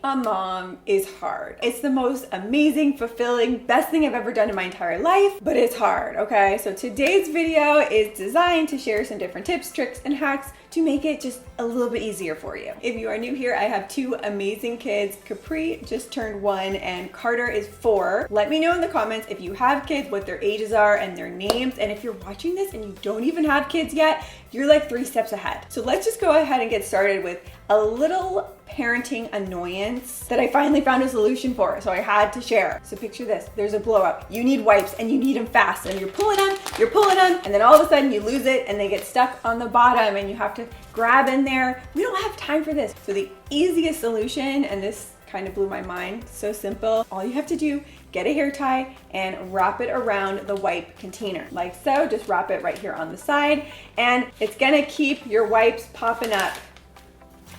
a mom is hard. It's the most amazing, fulfilling, best thing I've ever done in my entire life, but it's hard, okay? So today's video is designed to share some different tips, tricks, and hacks to make it just a little bit easier for you. If you are new here, I have two amazing kids. Capri just turned 1 and Carter is 4. Let me know in the comments if you have kids, what their ages are and their names. And if you're watching this and you don't even have kids yet, you're like 3 steps ahead. So let's just go ahead and get started with a little parenting annoyance that I finally found a solution for, so I had to share. So picture this, there's a blow up. You need wipes and you need them fast, and you're pulling them, and then all of a sudden you lose it and they get stuck on the bottom and you have to grab in there. We don't have time for this. So the easiest solution, and this kind of blew my mind, so simple. All you have to do, get a hair tie and wrap it around the wipe container. Like so, just wrap it right here on the side, and it's gonna keep your wipes popping up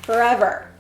forever.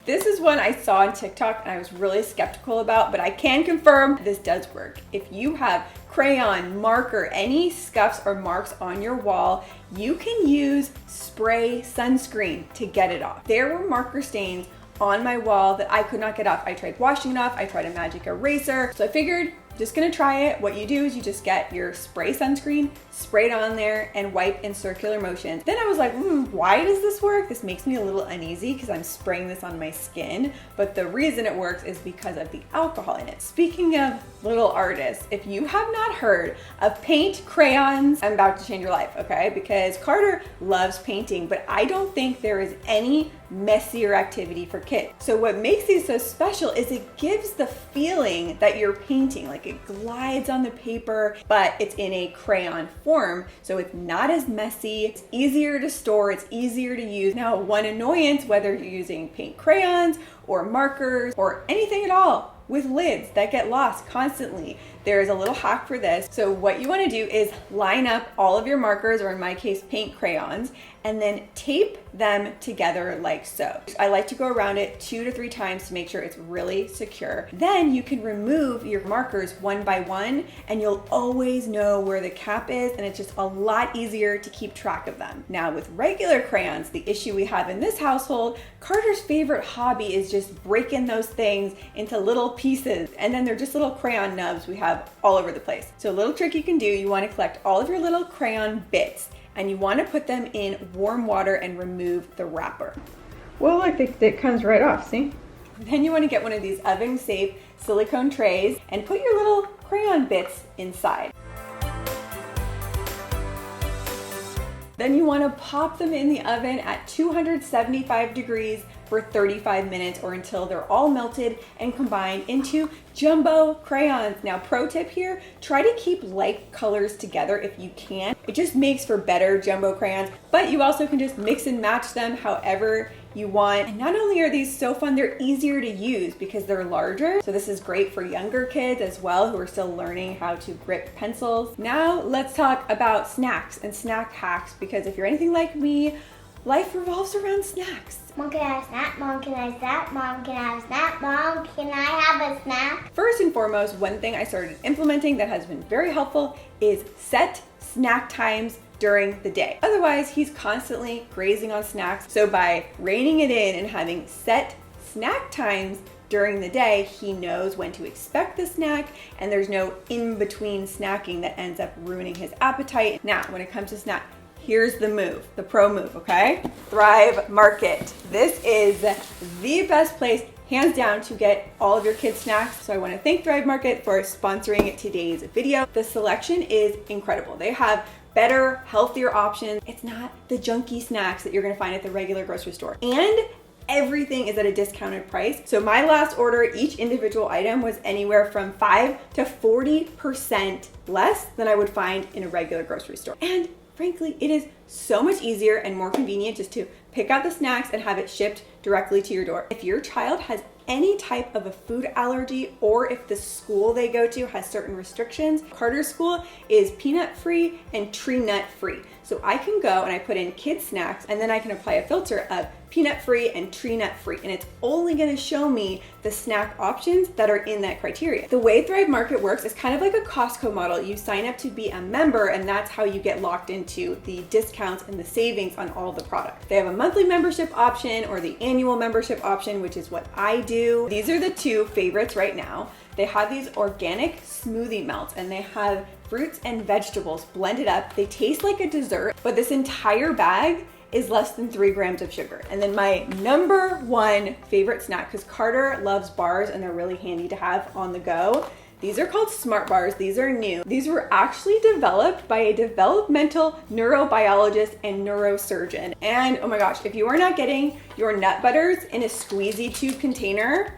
This is one I saw on TikTok and I was really skeptical about, but I can confirm this does work. If you have crayon, marker, any scuffs or marks on your wall, you can use spray sunscreen to get it off. There were marker stains on my wall that I could not get off. I tried washing it off, I tried a magic eraser, so I figured just gonna try it. What you do is you just get your spray sunscreen, spray it on there, and wipe in circular motions. Then I was like, why does this work? This makes me a little uneasy because I'm spraying this on my skin, but the reason it works is because of the alcohol in it. Speaking of little artists, if you have not heard of paint crayons, I'm about to change your life, okay? Because Carter loves painting, but I don't think there is any messier activity for kids. So what makes these so special is it gives the feeling that you're painting, like it glides on the paper, but it's in a crayon form, so it's not as messy, it's easier to store, it's easier to use. Now, one annoyance, whether you're using paint crayons or markers or anything at all with lids that get lost constantly, there is a little hack for this. So what you want to do is line up all of your markers, or in my case, paint crayons, and then tape them together like so. I like to go around it 2 to 3 times to make sure it's really secure. Then you can remove your markers one by one, and you'll always know where the cap is, and it's just a lot easier to keep track of them. Now with regular crayons, the issue we have in this household, Carter's favorite hobby is just breaking those things into little pieces, and then they're just little crayon nubs we have all over the place. So a little trick you can do, you want to collect all of your little crayon bits and you want to put them in warm water and remove the wrapper. Well, look, it comes right off, see? Then you want to get one of these oven-safe silicone trays and put your little crayon bits inside. Then you want to pop them in the oven at 275 degrees for 35 minutes, or until they're all melted and combined into jumbo crayons. Now, pro tip here, try to keep light colors together if you can. It just makes for better jumbo crayons, but you also can just mix and match them however you want. And not only are these so fun, they're easier to use because they're larger. So this is great for younger kids as well who are still learning how to grip pencils. Now let's talk about snacks and snack hacks, because if you're anything like me, life revolves around snacks. Mom, can I have a snack? Mom, can I have a snack? Mom, can I have a snack? Mom, can I have a snack? First and foremost, one thing I started implementing that has been very helpful is set snack times during the day. Otherwise, he's constantly grazing on snacks. So by reining it in and having set snack times during the day, he knows when to expect the snack, and there's no in-between snacking that ends up ruining his appetite. Now, when it comes to snack, here's the move, the pro move, okay? Thrive Market. This is the best place, hands down, to get all of your kids' snacks. So I want to thank Thrive Market for sponsoring today's video. The selection is incredible. They have better, healthier options. It's not the junky snacks that you're gonna find at the regular grocery store. And everything is at a discounted price. So my last order, each individual item was anywhere from 5 to 40% less than I would find in a regular grocery store. And frankly, it is so much easier and more convenient just to pick out the snacks and have it shipped directly to your door. If your child has any type of a food allergy, or if the school they go to has certain restrictions, Carter's school is peanut free and tree nut free. So I can go and I put in kids snacks, and then I can apply a filter of peanut free and tree nut free, and it's only going to show me the snack options that are in that criteria. The way Thrive Market works is kind of like a Costco model. You sign up to be a member, and that's how you get locked into the discounts and the savings on all the products. They have a monthly membership option or the annual membership option, which is what I do. These are the two favorites right now. They have these organic smoothie melts, and they have fruits and vegetables blended up. They taste like a dessert, but this entire bag is less than 3 grams of sugar. And then my number one favorite snack, because Carter loves bars and they're really handy to have on the go. These are called Smart Bars. These are new. These were actually developed by a developmental neurobiologist and neurosurgeon. And oh my gosh, if you are not getting your nut butters in a squeezy tube container,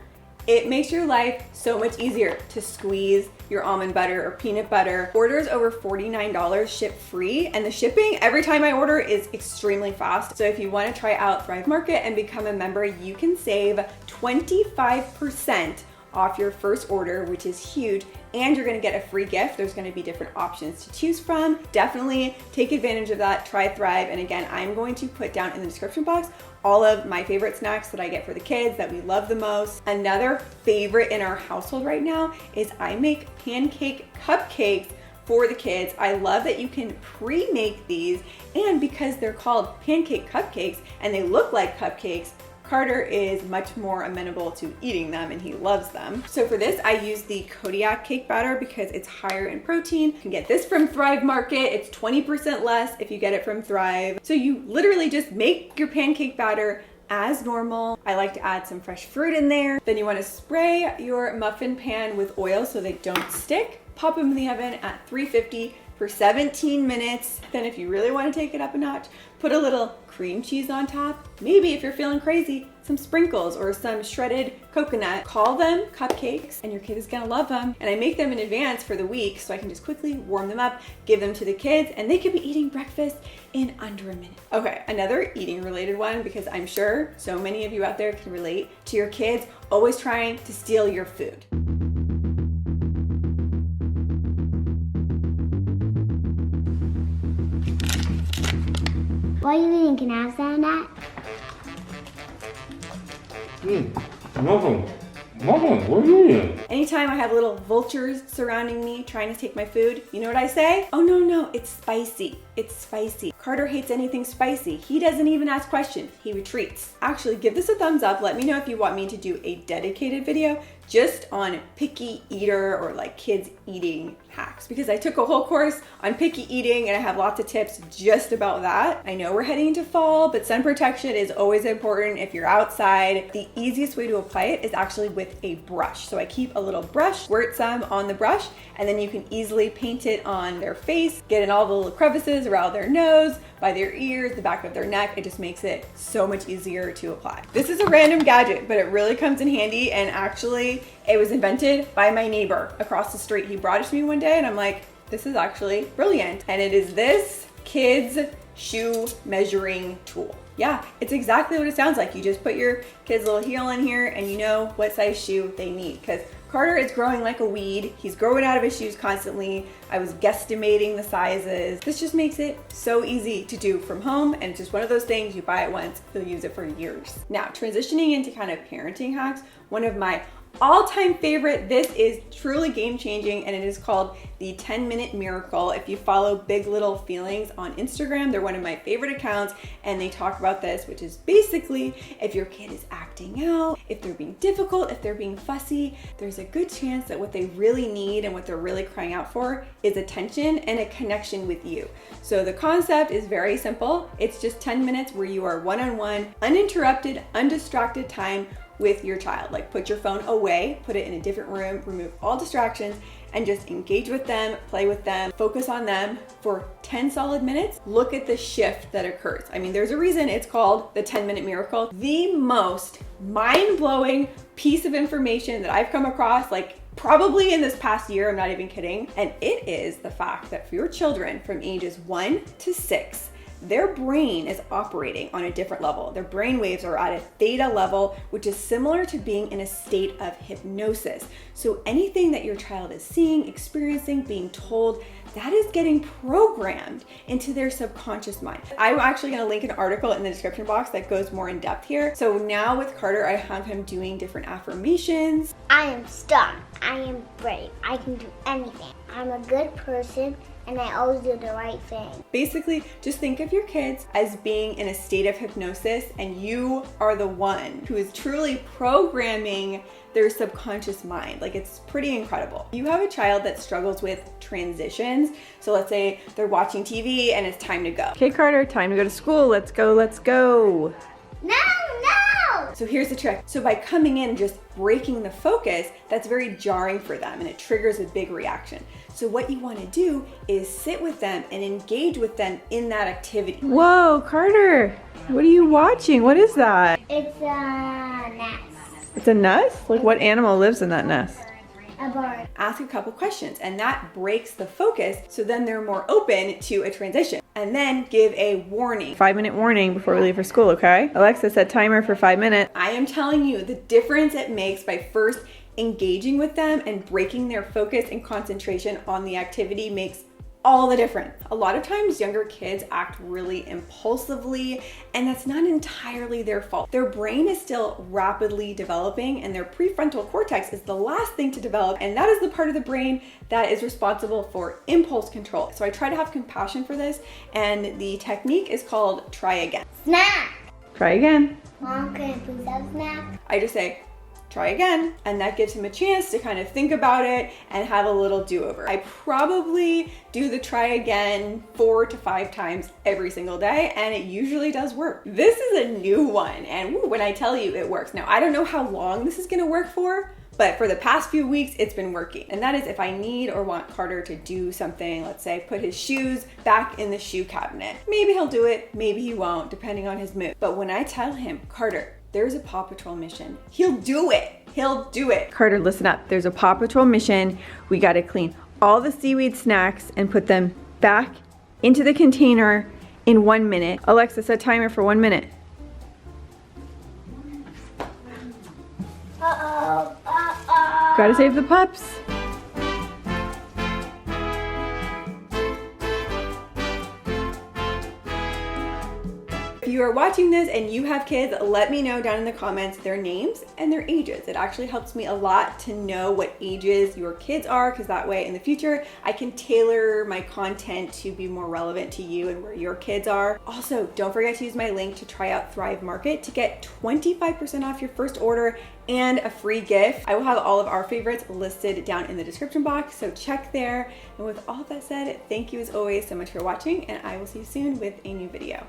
it makes your life so much easier to squeeze your almond butter or peanut butter. Orders over $49 ship free, and the shipping every time I order is extremely fast. So if you want to try out Thrive Market and become a member, you can save 25% off your first order, which is huge, and you're going to get a free gift. There's going to be different options to choose from. Definitely take advantage of that. Try Thrive. And again, I'm going to put down in the description box all of my favorite snacks that I get for the kids that we love the most. Another favorite in our household right now is I make pancake cupcakes for the kids. I love that you can pre-make these, and because they're called pancake cupcakes and they look like cupcakes, Carter is much more amenable to eating them, and he loves them. So for this, I use the Kodiak cake batter because it's higher in protein. You can get this from Thrive Market. It's 20% less if you get it from Thrive. So you literally just make your pancake batter as normal. I like to add some fresh fruit in there. Then you want to spray your muffin pan with oil so they don't stick. Pop them in the oven at 350 for 17 minutes. Then if you really want to take it up a notch, put a little cream cheese on top. Maybe if you're feeling crazy, some sprinkles or some shredded coconut. Call them cupcakes, and your kid is gonna love them. And I make them in advance for the week so I can just quickly warm them up, give them to the kids, and they could be eating breakfast in under a minute. Okay, another eating related one, because I'm sure so many of you out there can relate to your kids always trying to steal your food. What are you eating? Can I have some of that? Nothing. What are you eating? Anytime I have little vultures surrounding me trying to take my food, you know what I say? Oh no, it's spicy. It's spicy. Carter hates anything spicy. He doesn't even ask questions. He retreats. Actually, give this a thumbs up. Let me know if you want me to do a dedicated video just on picky eater or like kids eating hacks, because I took a whole course on picky eating and I have lots of tips just about that. I know we're heading into fall, but sun protection is always important if you're outside. The easiest way to apply it is actually with a brush. So I keep a little brush, squirt some on the brush, and then you can easily paint it on their face, get in all the little crevices around their nose, by their ears, the back of their neck. It just makes it so much easier to apply. This is a random gadget, but it really comes in handy, and actually it was invented by my neighbor across the street. He brought it to me one day and I'm like, this is actually brilliant. And it is this kids shoe measuring tool. Yeah, it's exactly what it sounds like. You just put your kid's little heel in here and you know what size shoe they need, because Carter is growing like a weed. He's growing out of his shoes constantly. I was guesstimating the sizes. This just makes it so easy to do from home, and it's just one of those things, you buy it once, you'll use it for years. Now, transitioning into kind of parenting hacks, one of my all-time favorite, this is truly game-changing, and it is called the 10-minute miracle. If you follow Big Little Feelings on Instagram, they're one of my favorite accounts, and they talk about this, which is basically if your kid is acting out, if they're being difficult, if they're being fussy, there's a good chance that what they really need and what they're really crying out for is attention and a connection with you. So the concept is very simple. It's just 10 minutes where you are one-on-one, uninterrupted, undistracted time with your child. Like, put your phone away, put it in a different room, remove all distractions, and just engage with them, play with them, focus on them for 10 solid minutes. Look at the shift that occurs. I mean, there's a reason it's called the 10-minute miracle. The most mind-blowing piece of information that I've come across, like probably in this past year, I'm not even kidding. And it is the fact that for your children from ages 1 to 6, their brain is operating on a different level. Their brain waves are at a theta level, which is similar to being in a state of hypnosis. So anything that your child is seeing, experiencing, being told, that is getting programmed into their subconscious mind. I'm actually gonna link an article in the description box that goes more in depth here. So now with Carter, I have him doing different affirmations. I am strong. I am brave. I can do anything. I'm a good person and I always do the right thing. Basically, just think of your kids as being in a state of hypnosis, and you are the one who is truly programming their subconscious mind. Like, it's pretty incredible. You have a child that struggles with transitions. So let's say they're watching TV and it's time to go. Okay, Carter, time to go to school. Let's go, let's go. No! So here's the trick. So by coming in and just breaking the focus, that's very jarring for them and it triggers a big reaction. So what you want to do is sit with them and engage with them in that activity. Whoa, Carter, what are you watching? What is that? It's a nest. It's a nest? Like, what animal lives in that nest? A bird. Ask a couple questions and that breaks the focus, so then they're more open to a transition. And then give a warning. 5-minute warning before we leave for school, okay? Alexa, set timer for 5 minutes. I am telling you the difference it makes by first engaging with them and breaking their focus and concentration on the activity makes all the difference. A lot of times younger kids act really impulsively, and that's not entirely their fault. Their brain is still rapidly developing and their prefrontal cortex is the last thing to develop, and that is the part of the brain that is responsible for impulse control. So I try to have compassion for this, and the technique is called try again. Snack! Try again. Mom, can I please have a snack? I just say, try again, and that gives him a chance to kind of think about it and have a little do-over. I probably do the try again 4 to 5 times every single day, and it usually does work. This is a new one, and when I tell you it works. Now, I don't know how long this is gonna work for, but for the past few weeks, it's been working. And that is if I need or want Carter to do something, let's say put his shoes back in the shoe cabinet. Maybe he'll do it, maybe he won't, depending on his mood. But when I tell him, Carter, there's a Paw Patrol mission, he'll do it. He'll do it. Carter, listen up. There's a Paw Patrol mission. We gotta clean all the seaweed snacks and put them back into the container in 1 minute. Alexa, set timer for 1 minute. Gotta save the pups. If you are watching this and you have kids, let me know down in the comments their names and their ages. It actually helps me a lot to know what ages your kids are, because that way in the future I can tailor my content to be more relevant to you and where your kids are. Also, don't forget to use my link to try out Thrive Market to get 25% off your first order and a free gift. I will have all of our favorites listed down in the description box, so check there. And with all of that said, thank you as always so much for watching, and I will see you soon with a new video.